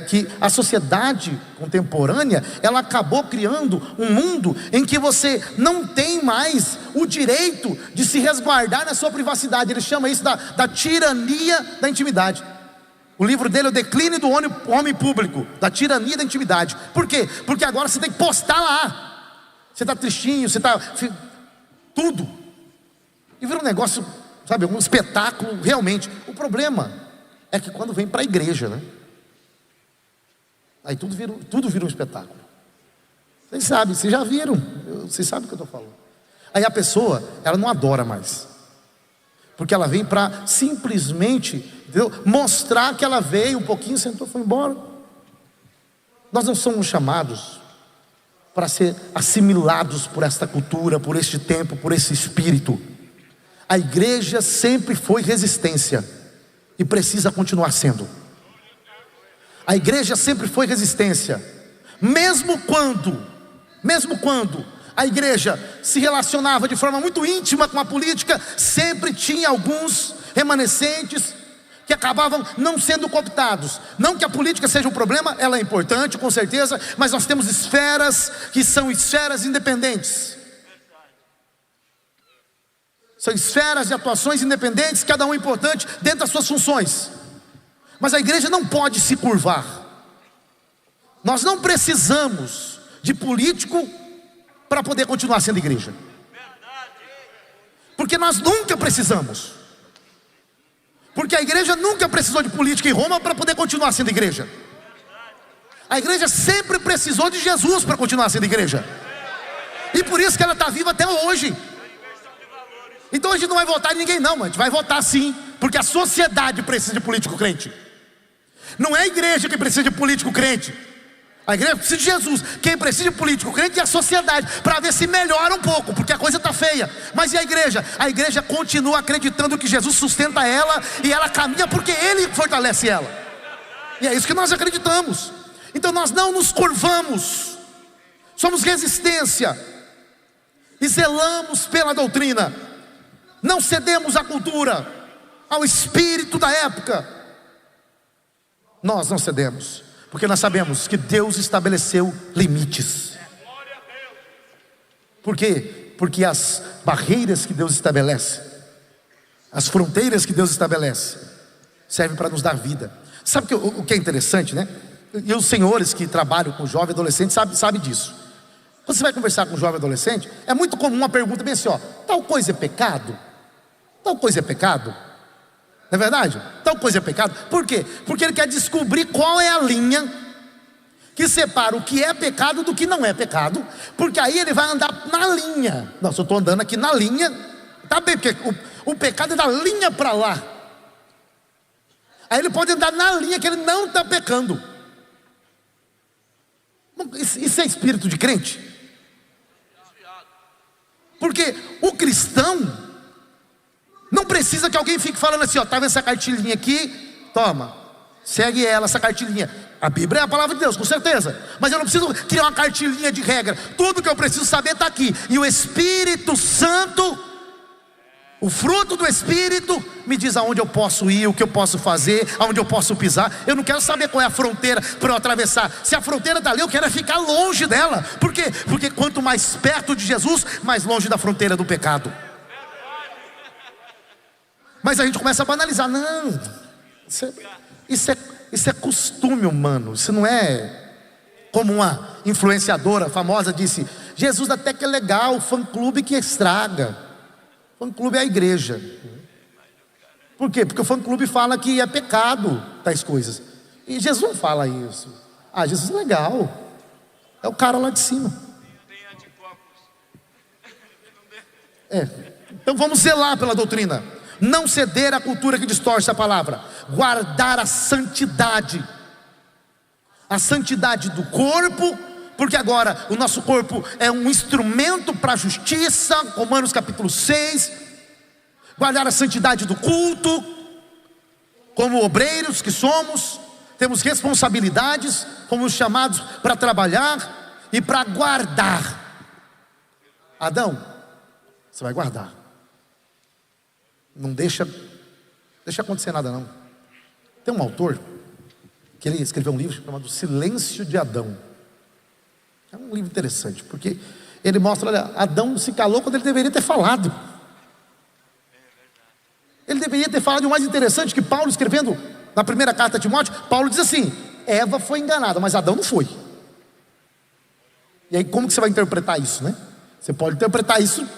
que a sociedade contemporânea, ela acabou criando um mundo em que você não tem mais o direito de se resguardar na sua privacidade. Ele chama isso da tirania da intimidade. O livro dele é O Declínio do Homem Público, da tirania da intimidade. Por quê? Porque agora você tem que postar lá. Você está tristinho, você está... tudo. E vira um negócio, sabe, um espetáculo realmente. O problema é que quando vem para a igreja, né? Aí tudo vira um espetáculo. Vocês sabem, vocês já viram. Vocês sabem o que eu estou falando. Aí a pessoa, ela não adora mais. Porque ela vem para simplesmente, entendeu? Mostrar que ela veio um pouquinho, sentou, foi embora. Nós não somos chamados para ser assimilados por esta cultura, por este tempo, por esse espírito. A igreja sempre foi resistência e precisa continuar sendo. A igreja sempre foi resistência, mesmo quando a igreja se relacionava de forma muito íntima com a política, sempre tinha alguns remanescentes que acabavam não sendo cooptados. Não que a política seja um problema, ela é importante, com certeza, mas nós temos esferas que são esferas independentes. São esferas de atuações independentes, cada um importante dentro das suas funções. Mas a igreja não pode se curvar. Nós não precisamos de político para poder continuar sendo igreja. Porque nós nunca precisamos. Porque a igreja nunca precisou de política em Roma para poder continuar sendo igreja. A igreja sempre precisou de Jesus para continuar sendo igreja. E por isso que ela está viva até hoje. Então a gente não vai votar em ninguém não, a gente vai votar sim, porque a sociedade precisa de político crente. Não é a igreja que precisa de político crente. A igreja precisa de Jesus. Quem precisa de político crente é a sociedade, para ver se melhora um pouco, porque a coisa está feia. Mas e a igreja? A igreja continua acreditando que Jesus sustenta ela, e ela caminha porque Ele fortalece ela. E é isso que nós acreditamos. Então nós não nos curvamos, somos resistência, e zelamos pela doutrina. Não cedemos à cultura, ao espírito da época. Nós não cedemos, porque nós sabemos que Deus estabeleceu limites. Por quê? Porque as barreiras que Deus estabelece, as fronteiras que Deus estabelece, servem para nos dar vida. Sabe o que é interessante, né? E os senhores que trabalham com jovem adolescente sabem disso. Quando você vai conversar com um jovem adolescente, é muito comum uma pergunta bem assim, ó: tal coisa é pecado? Tal coisa é pecado? Não é verdade? Tal coisa é pecado. Por quê? Porque ele quer descobrir qual é a linha que separa o que é pecado do que não é pecado. Porque aí ele vai andar na linha. Não, se eu estou andando aqui na linha, tá bem, porque o pecado é da linha para lá. Aí ele pode andar na linha que ele não está pecando. Isso é espírito de crente? Porque o cristão não precisa que alguém fique falando assim, ó, tá vendo essa cartilhinha aqui? Toma, segue ela, essa cartilhinha. A Bíblia é a palavra de Deus, com certeza. Mas eu não preciso criar uma cartilhinha de regra. Tudo que eu preciso saber está aqui. E o Espírito Santo, o fruto do Espírito, me diz aonde eu posso ir, o que eu posso fazer, aonde eu posso pisar. Eu não quero saber qual é a fronteira para eu atravessar. Se a fronteira está ali, eu quero é ficar longe dela. Por quê? Porque quanto mais perto de Jesus, mais longe da fronteira do pecado. Mas a gente começa a banalizar. Não, isso é costume humano. Isso não é como uma influenciadora famosa disse: Jesus até que é legal, o fã-clube que estraga. O fã-clube é a igreja. Por quê? Porque o fã-clube fala que é pecado tais coisas. E Jesus não fala isso. Ah, Jesus é legal. É o cara lá de cima. Então vamos zelar pela doutrina. Não ceder à cultura que distorce a palavra. Guardar a santidade. A santidade do corpo. Porque agora o nosso corpo é um instrumento para a justiça. Romanos capítulo 6. Guardar a santidade do culto. Como obreiros que somos, temos responsabilidades. Fomos chamados para trabalhar e para guardar. Adão, você vai guardar. Não deixa acontecer nada não. Tem um autor que ele escreveu um livro chamado Silêncio de Adão. É um livro interessante, porque ele mostra, olha, Adão se calou quando ele deveria ter falado. Ele deveria ter falado. E o mais interessante que Paulo, escrevendo na primeira carta a Timóteo, Paulo diz assim: Eva foi enganada, mas Adão não foi. E aí como que você vai interpretar isso, né? Você pode interpretar isso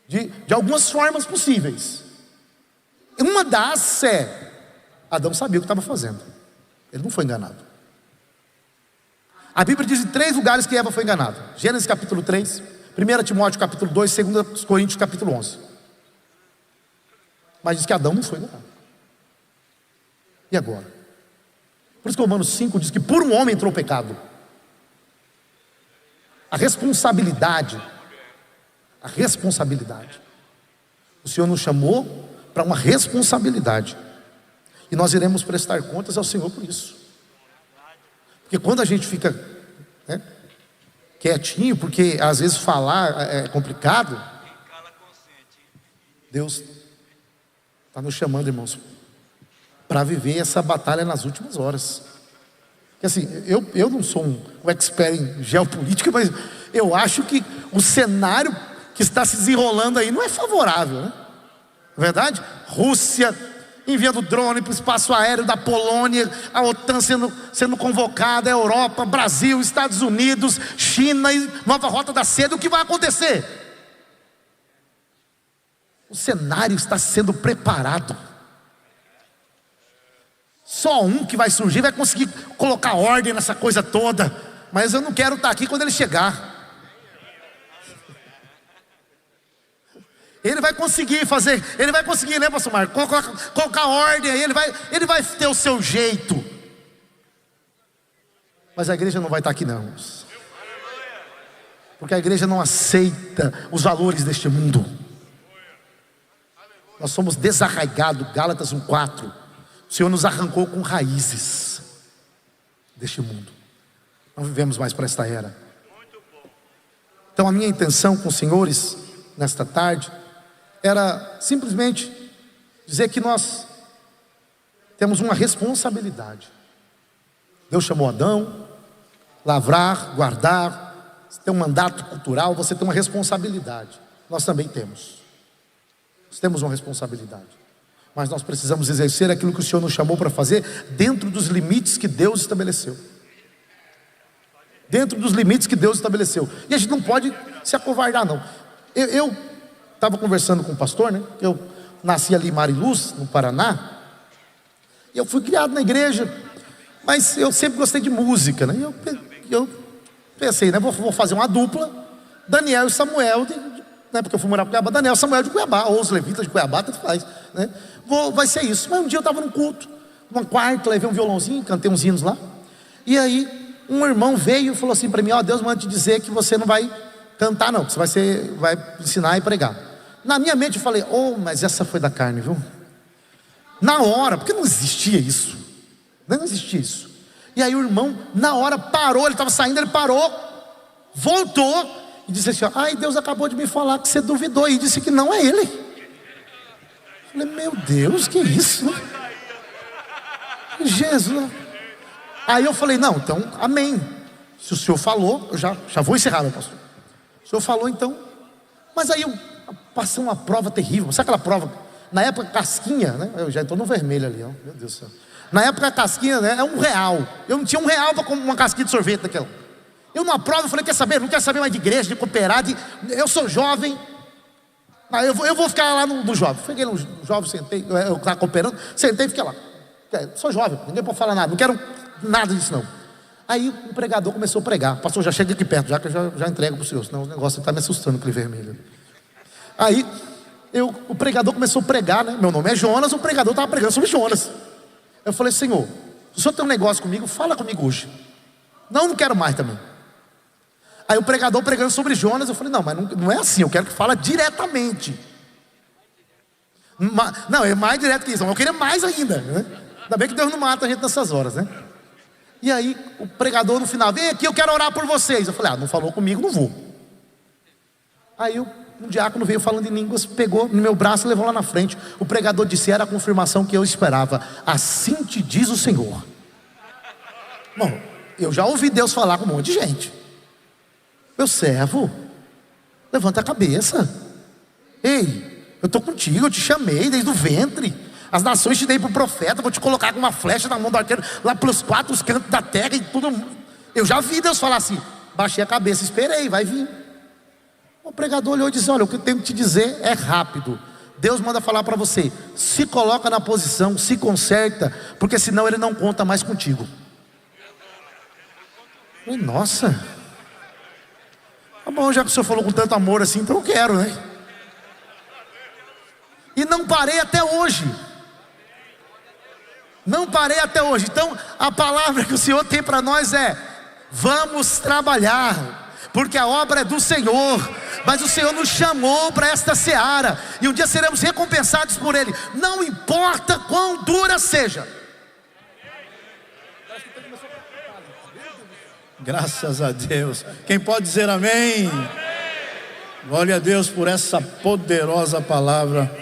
de algumas formas possíveis. Uma das é: Adão sabia o que estava fazendo. Ele não foi enganado. A Bíblia diz em 3 lugares que Eva foi enganada. Gênesis capítulo 3, 1 Timóteo capítulo 2, 2 Coríntios capítulo 11. Mas diz que Adão não foi enganado. E agora? Por isso que Romanos 5 diz que por um homem entrou o pecado. A responsabilidade. O Senhor nos chamou para uma responsabilidade. E nós iremos prestar contas ao Senhor por isso. Porque quando a gente fica quietinho, porque às vezes falar é complicado, Deus está nos chamando, irmãos, para viver essa batalha nas últimas horas. Porque assim, eu não sou um expert em geopolítica, mas eu acho que o cenário que está se desenrolando aí não é favorável, né? Não é verdade? Rússia enviando drone para o espaço aéreo da Polônia, a OTAN sendo convocada, a Europa, Brasil, Estados Unidos, China e nova rota da seda. O que vai acontecer? O cenário está sendo preparado. Só um que vai surgir vai conseguir colocar ordem nessa coisa toda. Mas eu não quero estar aqui quando ele chegar. Ele vai conseguir fazer, ele vai conseguir, né, pastor Marco? Colocar ordem aí, ele vai ter o seu jeito. Mas a igreja não vai estar aqui não. Porque a igreja não aceita os valores deste mundo. Nós somos desarraigados, Gálatas 1:4. O Senhor nos arrancou com raízes deste mundo. Não vivemos mais para esta era. Então a minha intenção com os senhores nesta tarde era simplesmente dizer que nós temos uma responsabilidade. Deus chamou Adão, lavrar, guardar. Você tem um mandato cultural, você tem uma responsabilidade. Nós também temos. Nós temos uma responsabilidade. Mas nós precisamos exercer aquilo que o Senhor nos chamou para fazer dentro dos limites que Deus estabeleceu. Dentro dos limites que Deus estabeleceu. E a gente não pode se acovardar não. Eu estava conversando com um pastor, né? Eu nasci ali em Mariluz, no Paraná. E eu fui criado na igreja. Mas eu sempre gostei de música, né? Eu pensei, né? Vou fazer uma dupla, Daniel e Samuel, né? Porque eu fui morar em Cuiabá, Daniel e Samuel de Cuiabá, ou os levitas de Cuiabá, tanto faz, né? Vai ser isso. Mas um dia eu estava num culto, numa quarta, levei um violãozinho, cantei uns hinos lá. E aí um irmão veio e falou assim para mim: ó, Deus manda te dizer que você não vai cantar não, que você vai ensinar e pregar. Na minha mente eu falei: mas essa foi da carne, viu? Na hora, porque não existia isso. Não existia isso. E aí o irmão, na hora, parou, ele estava saindo, ele parou, voltou e disse assim: ai, Deus acabou de me falar que você duvidou e disse que não é ele. Eu falei: meu Deus, que isso? Jesus. Aí eu falei: não, então, amém. Se o senhor falou, eu já vou encerrar, meu pastor. O senhor falou, então. Mas aí eu passei uma prova terrível. Sabe aquela prova? Na época, casquinha, né? Eu já estou no vermelho ali, ó. Meu Deus do céu. Na época, a casquinha, né, é R$1. Eu não tinha R$1 para comprar uma casquinha de sorvete daquela. Eu numa prova, eu falei: quer saber? Não quero saber mais de igreja, de cooperar, eu sou jovem. Aí eu vou ficar lá no jovem. Fiquei no jovem, sentei, eu estava cooperando, sentei e fiquei lá. Sou jovem, ninguém pode falar nada, não quero nada disso não. Aí o pregador começou a pregar. Pastor, já chega aqui perto, já que eu já entrego para o senhor, senão o negócio está me assustando, aquele vermelho. Aí o pregador começou a pregar, né? Meu nome é Jonas, o pregador estava pregando sobre Jonas. Eu falei: Senhor, se o senhor tem um negócio comigo, fala comigo hoje. Não quero mais também. Aí o pregador pregando sobre Jonas, eu falei: não, mas não é assim, eu quero que fale diretamente. Não, é mais direto que isso, eu queria mais ainda, né? Ainda bem que Deus não mata a gente nessas horas, né? E aí o pregador no final: vem aqui, eu quero orar por vocês. Eu falei: não falou comigo, não vou. Aí um diácono veio falando em línguas, pegou no meu braço e levou lá na frente. O pregador disse: era a confirmação que eu esperava. Assim te diz o Senhor. Bom, eu já ouvi Deus falar com um monte de gente. Meu servo, levanta a cabeça. Ei, eu estou contigo, eu te chamei desde o ventre. As nações te dei para o profeta, vou te colocar com uma flecha na mão do arqueiro, lá pelos 4 cantos da terra e tudo. Eu já vi Deus falar assim. Baixei a cabeça, esperei, vai vir. O pregador olhou e disse: olha, o que eu tenho que te dizer é rápido. Deus manda falar para você: se coloca na posição, se conserta, porque senão ele não conta mais contigo. Eu falei: nossa, tá bom, já que o senhor falou com tanto amor assim, então eu quero, né? E não parei até hoje. Não parei até hoje. Então a palavra que o Senhor tem para nós é: vamos trabalhar, porque a obra é do Senhor. Mas o Senhor nos chamou para esta seara, e um dia seremos recompensados por Ele, não importa quão dura seja. Graças a Deus. Quem pode dizer amém? Glória a Deus por essa poderosa palavra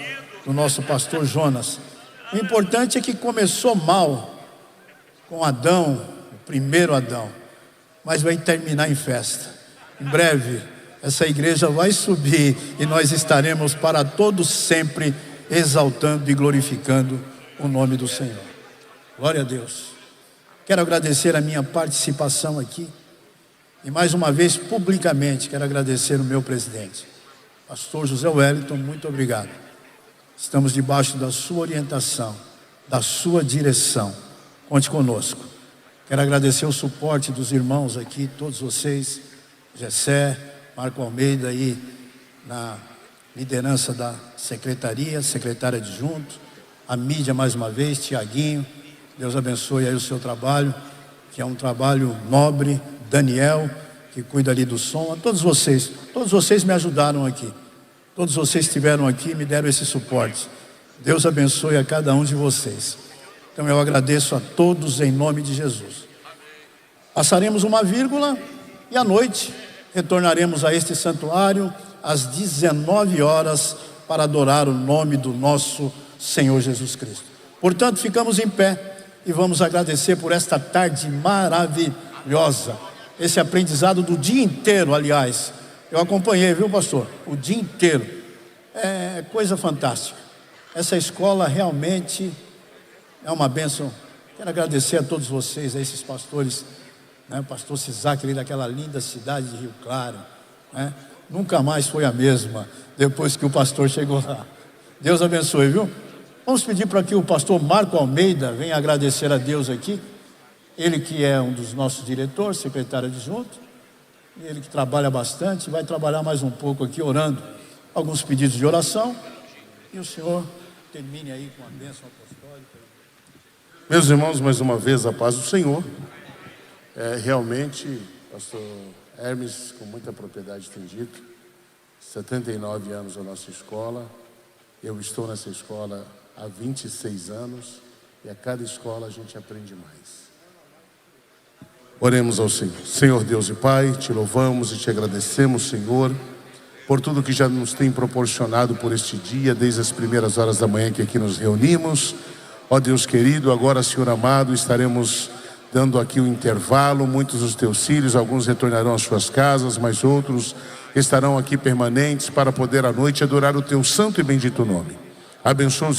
do nosso pastor Jonas. O importante é que começou mal com Adão, o primeiro Adão, mas vai terminar em festa. Em breve essa igreja vai subir e nós estaremos para todos sempre exaltando e glorificando o nome do Senhor. Glória a Deus. Quero agradecer a minha participação aqui e mais uma vez publicamente quero agradecer o meu presidente, pastor José Wellington. Muito obrigado. Estamos debaixo da sua orientação, da sua direção. Conte conosco. Quero agradecer o suporte dos irmãos aqui, todos vocês, Gessé, Marco Almeida aí na liderança da secretaria, secretária adjunto, a mídia mais uma vez, Tiaguinho. Deus abençoe aí o seu trabalho, que é um trabalho nobre. Daniel, que cuida ali do som. A todos vocês me ajudaram aqui. Todos vocês estiveram aqui e me deram esse suporte. Deus abençoe a cada um de vocês. Então eu agradeço a todos em nome de Jesus. Passaremos uma vírgula e à noite retornaremos a este santuário às 19 horas para adorar o nome do nosso Senhor Jesus Cristo. Portanto, ficamos em pé e vamos agradecer por esta tarde maravilhosa. Esse aprendizado do dia inteiro, aliás, eu acompanhei, viu, pastor? O dia inteiro. É coisa fantástica. Essa escola realmente é uma bênção. Quero agradecer a todos vocês, a esses pastores, né? O pastor Cisac ali daquela linda cidade de Rio Claro, né? Nunca mais foi a mesma depois que o pastor chegou lá. Deus abençoe, viu? Vamos pedir para que o pastor Marco Almeida venha agradecer a Deus aqui. Ele que é um dos nossos diretores, secretário adjunto, e ele que trabalha bastante, vai trabalhar mais um pouco aqui orando, alguns pedidos de oração, e o senhor termine aí com a bênção apostólica. Meus irmãos, mais uma vez a paz do Senhor. Realmente, pastor Hermes, com muita propriedade tem dito, 79 anos a nossa escola. Eu estou nessa escola há 26 anos e a cada escola a gente aprende mais. Oremos ao Senhor. Senhor Deus e Pai, te louvamos e te agradecemos, Senhor, por tudo que já nos tem proporcionado por este dia, desde as primeiras horas da manhã que aqui nos reunimos. Ó Deus querido, agora, Senhor amado, estaremos dando aqui um intervalo. Muitos dos teus filhos, alguns retornarão às suas casas, mas outros estarão aqui permanentes para poder à noite adorar o teu santo e bendito nome. Abençoa os